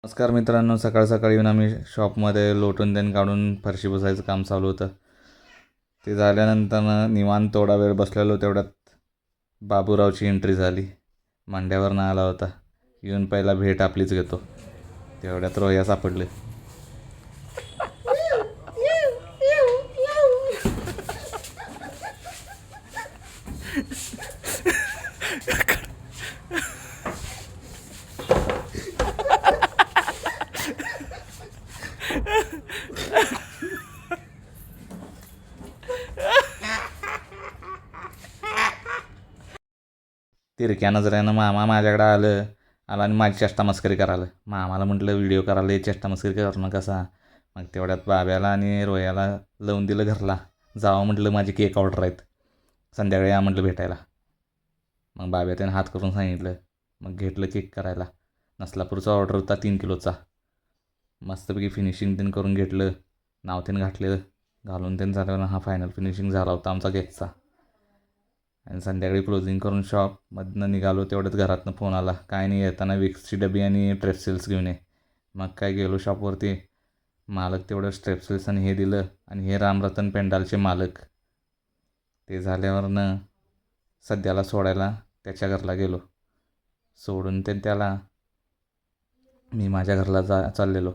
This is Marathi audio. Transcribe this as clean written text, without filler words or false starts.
नमस्कार मित्रांनो, सकाळ सकाळी येऊन आम्ही शॉपमध्ये लोटून देण काढून फरशी पुसायचं काम चालू होतं. ते झाल्यानंतर निवांत थोडा वेळ बसलेलो. तेवढ्यात बाबूरावची एंट्री झाली. मांड्यावरनं आला होता. येऊन पहिला भेट आपलीच घेतो. तेवढ्यात रोया सापडले. तिरक्या नजरेनं मामा माझ्याकडे आला आणि माझी चेष्टा मस्करी करायला. मामाला म्हटलं व्हिडिओ करायला, चेष्टा मस्करी करू नका कसा. मग तेवढ्यात बाब्याला आणि रोयाला लावून दिलं घरला. जावं म्हटलं माझी केक ऑर्डर आहेत, संध्याकाळी या म्हटलं भेटायला. मग बाब्या त्यानं हात करून सांगितलं. मग घेतलं केक करायला. नसलापूरचा ऑर्डर होता 3 किलोचा. मस्तपैकी फिनिशिंग त्यानं करून घेतलं. नाव त्यानं घातलं. घालून त्यानं झाल्यावर हा फायनल फिनिशिंग झाला होता आमचा केकचा. आणि संध्याकाळी क्लोजिंग करून शॉपमधनं निघालो. तेवढ्याच घरातनं फोन आला, काय नाही येताना विक्सची डबी आणि ट्रेप्सिल्स घेऊन ये. मग काय गेलो शॉपवरती. मालक तेवढं स्ट्रेप्सिल्स आणि हे दिलं. आणि हे रामरतन पेंडालचे मालक. ते झाल्यावरनं सध्याला सोडायला त्याच्या घरला गेलो. सोडून त्याला मी माझ्या घरला चाललेलो.